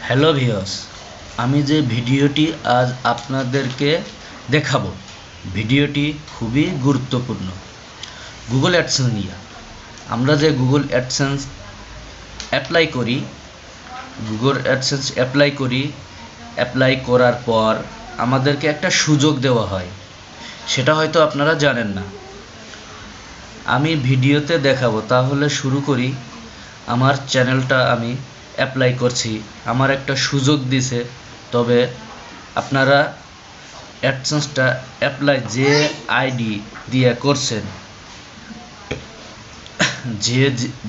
Hello viewers, আমি যে ভিডিওটি আজ আপনাদেরকে দেখাবো, ভিডিওটি খুবই গুরুত্বপূর্ণ। গুগল অ্যাডসেন্স নিয়ে আমরা যে গুগল অ্যাডসেন্স অ্যাপ্লাই করি, অ্যাপ্লাই করার পর আমাদেরকে একটা সুযোগ দেওয়া হয়, সেটা হয়তো আপনারা জানেন না। আমি ভিডিওতে দেখাবো। তাহলে শুরু করি। আমার চ্যানেলটা আমি অ্যাপ্লাই করছি, আমার একটা সুযোগ দিছে। তবে আপনারা অ্যাডসেন্সটা অ্যাপ্লাই যে আইডি দিয়ে করছেন,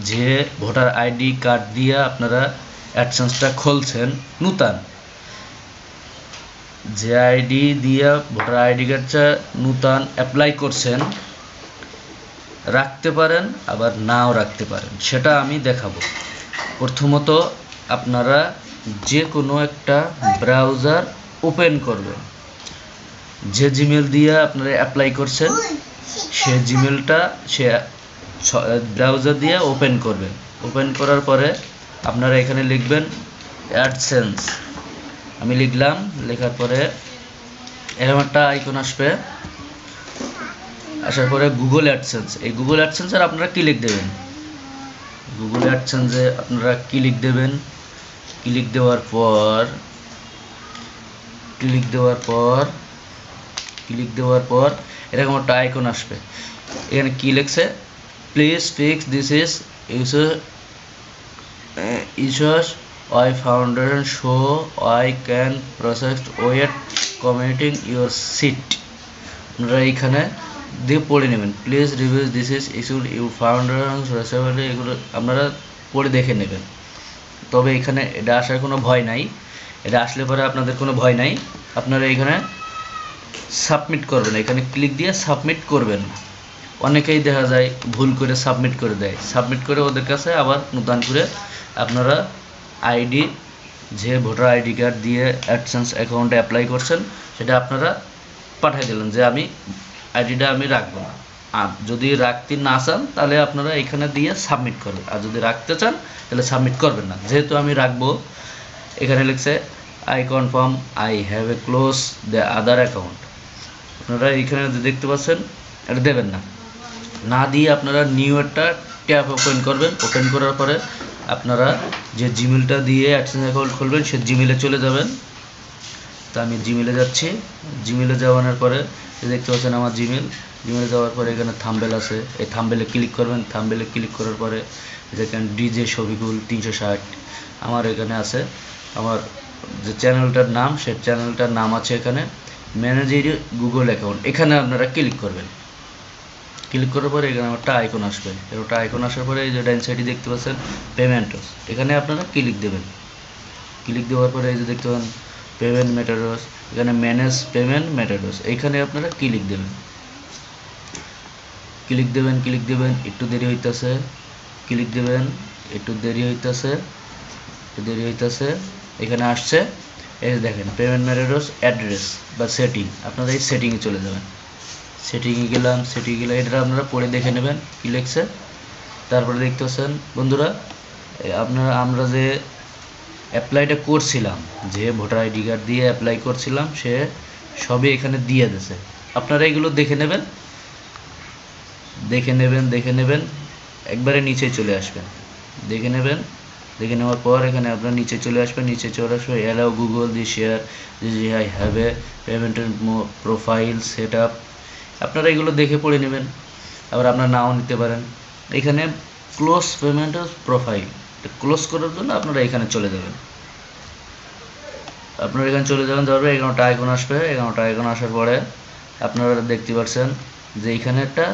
যে ভোটার আইডি কার্ড দিয়ে আপনারা অ্যাডসেন্সটা খুলছেন, নূতন যে আইডি দিয়ে ভোটার আইডি কার্ডটা নূতন অ্যাপ্লাই করছেন, রাখতে পারেন আবার নাও রাখতে পারেন, সেটা আমি দেখাবো। প্রথমত আপনারা যে কোনো একটা ব্রাউজার ওপেন করবেন। যে জিমেল দিয়ে আপনারা অ্যাপ্লাই করছেন সে জিমেলটা ব্রাউজার দিয়ে ওপেন করবেন। ওপেন করার পরে আপনারা এখানে লিখবেন অ্যাডসেন্স। আমি লিখলাম। লেখার পরে এরকম একটা আইকন আসবে। আসার পরে গুগল অ্যাডসেন্স, এই গুগল অ্যাডসেন্সের আপনারা ক্লিক দেবেন। গুগল অ্যাডসেন্সে আপনারা ক্লিক দেবেন। ক্লিক দেওয়ার পর এরকম একটা আইকন আসবে। এখানে কি লিখছে, please fix this is issues I foundation show I can process wait committing your seat. আপনারা এইখানে দিয়ে পড়ে নেবেন। Please review this is issued you foundation, এগুলো আপনারা পড়ে দেখে নেবেন। তবে এখানে এটা আসার কোনো ভয় নাই। এটা আসলে পরে আপনাদের কোনো ভয় নাই। আপনারা এখানে সাবমিট করবেন। এখানে ক্লিক দিয়ে সাবমিট করবেন। অনেকেই দেখা যায় ভুল করে সাবমিট করে দেয়। সাবমিট করে ওদের কাছে আবার নতুন করে আপনারা আইডি, যে ভোটার আইডি কার্ড দিয়ে অ্যাডসেন্স অ্যাকাউন্টে অ্যাপ্লাই করছেন, সেটা আপনারা পাঠিয়ে দিলেন যে আমি আইডিটা আমি রাখবো না। আর যদি রাখতে না চান তাহলে আপনারা এখানে দিয়ে সাবমিট করবেন। আর যদি রাখতে চান তাহলে সাবমিট করবেন না। যেহেতু আমি রাখবো, এখানে লিখছে I confirm I have a close the other account. আপনারা এইখানে দেখতে পাচ্ছেন, এটা দেবেন না। না দিয়ে আপনারা নিউ একটা ট্যাব ওপেন করবেন। ওপেন করার পরে আপনারা যে জিমেলটা দিয়ে অ্যাডসেন্স অ্যাকাউন্ট খুলবেন সে জিমেলে চলে যাবেন। তা আমি জিমেলে যাচ্ছি। জিমেলে যাওয়ানোর পরে দেখতে পাচ্ছেন আমার জিমেলে যাওয়ার পরে এখানে থাম্বনেল আছে। এই থাম্বনেলে ক্লিক করবেন। থাম্বনেলে ক্লিক করার পরে দেখেন ডিজে শফিকুল 360 আমার এখানে আছে। আমার যে চ্যানেলটার নাম, সে চ্যানেলটার নাম আছে এখানে ম্যানেজ গুগল অ্যাকাউন্ট। এখানে আপনারা ক্লিক করবেন। ক্লিক করার পরে এখানে একটা আইকন আসবে। একটা আইকন আসার পরে এই যে ডাইন সাইডে দেখতে পাচ্ছেন পেমেন্টস, এখানে আপনারা ক্লিক দেবেন। ক্লিক দেওয়ার পরে এই যে দেখতে পাচ্ছেন পেমেন্ট মেথডস, এখানে ম্যানেজ পেমেন্ট মেথডস, এইখানে আপনারা ক্লিক দেবেন। ক্লিক দেবেন। একটু দেরি হইতেছে। ক্লিক দেবেন। একটু দেরি হইতেছে। এখানে আসছে। এই যে দেখেন পেমেন্ট মেথডস অ্যাড্রেস বা সেটিং। আপনারা এই সেটিংয়ে চলে যাবেন। সেটিংয়ে গেলাম। এটা আপনারা পড়ে দেখে নেবেন কি লিখছে। তারপরে দেখতে পাচ্ছেন বন্ধুরা, আমরা যে অ্যাপ্লাইটা করছিলাম, যে ভোটার আইডি কার্ড দিয়ে অ্যাপ্লাই করছিলাম, সে সবই এখানে দিয়ে দিয়েছে। আপনারা এগুলো দেখে নেবেন। একবারে নিচে চলে আসবেন। দেখে নেওয়ার পর এখানে আপনারা নিচে চলে আসবেন। Allow Google the share I have a payment profile set up. আপনারা এগুলো দেখে পড়ে নেবেন। আবার আপনারা নাও নিতে পারেন। এখানে ক্লোজ পেমেন্ট প্রোফাইল, ক্লোজ করার জন্য আপনারা এখানে চলে যাবেন। যাওয়ার পরে এখানে আইকন আসবে। আইকন আসার পরে আপনারা দেখতে পাচ্ছেন যে এখানে একটা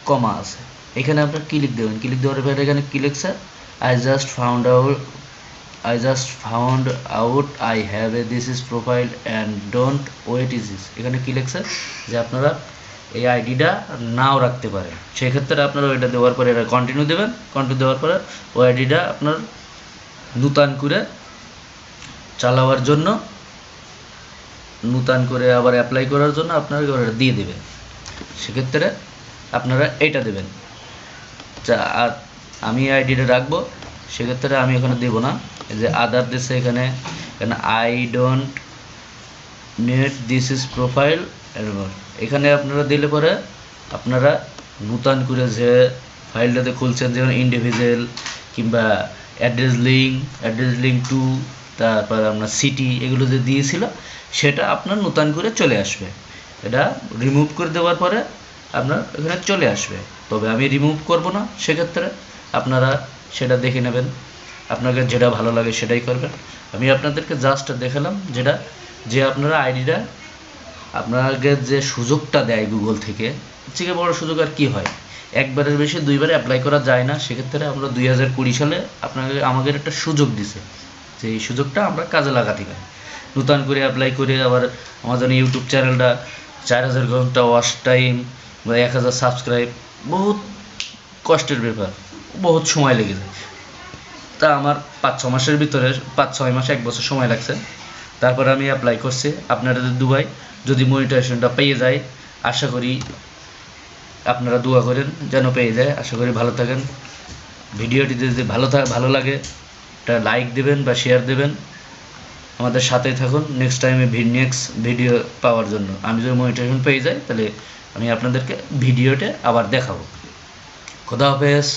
কমা আছে। এখানে আপনারা ক্লিক দেবেন। ক্লিক দেওয়ার পরে এখানে কি লিখছে, I just found out I have a this is profile and don't wait is this। এখানে কি লিখছে যে আপনারা এই আইডিটা নাও রাখতে পারেন। সেই ক্ষেত্রে আপনারা ওইটা দেওয়ার পরে এটা কন্টিনিউ দেবেন। কন্টিনিউ দেওয়ার পরে ওই আইডিটা আপনার নূতন করে চালাবার জন্য, নূতন করে আবার অ্যাপ্লাই করার জন্য আপনারা ওটা দিয়ে দেবেন। সেক্ষেত্রে আপনারা এটা দেবেন। আর আমি আইডিটা রাখবো, সেক্ষেত্রে আমি ওখানে দেবো না। এই যে আদার দিছে এখানে I don't need this is profile এরপর এখানে আপনারা দিলে পরে আপনারা নতুন করে যে ফাইলটাতে খুলছেন যেমন ইন্ডিভিজুয়াল কিংবা অ্যাড্রেস লিঙ্ক টু তারপর আপনার সিটি এগুলো যে দিয়েছিল সেটা আপনার নতুন করে চলে আসবে। এটা রিমুভ করে দেওয়ার পরে আপনার এখানে চলে আসবে। তবে আমি রিমুভ করব না, সেক্ষেত্রে আপনারা সেটা দেখে নেবেন, আপনাকে যেটা ভালো লাগে সেটাই করবেন। আমি আপনাদেরকে জাস্ট দেখালাম যেটা যে আপনারা আইডিটা আপনাকে যে সুযোগটা দেয় গুগল থেকে, থেকে বড় সুযোগ আর কি হয়, একবারের বেশি দুইবারে অ্যাপ্লাই করা যায় না। সেক্ষেত্রে আমরা 2020 সালে আমাদের একটা সুযোগ দিছে, যে এই সুযোগটা আমরা কাজে লাগাতে পারি। নতুন করে অ্যাপ্লাই করে আবার আমাদের ইউটিউব চ্যানেলটা 4000 ঘন্টা ওয়াচ টাইম বা 1000 সাবস্ক্রাইব বহুত কষ্টের ব্যাপার, বহুত সময় লেগে যায়। তা আমার 5-6 মাসের ভিতরে 5-6 মাস 1 বছর সময় লাগছে। তারপরে আমি অ্যাপ্লাই করছি। আপনারা দুবাই যদি মনিটাইজেশনটা পেয়ে যায়, আশা করি আপনারা দোয়া করেন যেন পেয়ে যায়। আশা করি ভালো থাকেন। ভিডিওটি যদি ভালো লাগে একটা লাইক দেবেন বা শেয়ার দেবেন, আমাদের সাথেই থাকুন নেক্সট ভিডিও পাওয়ার জন্য। আমি যদি মনিটাইজেশন পেয়ে যাই তাহলে আমি আপনাদেরকে ভিডিওতে আবার দেখাবো। খোদা হাফেজ।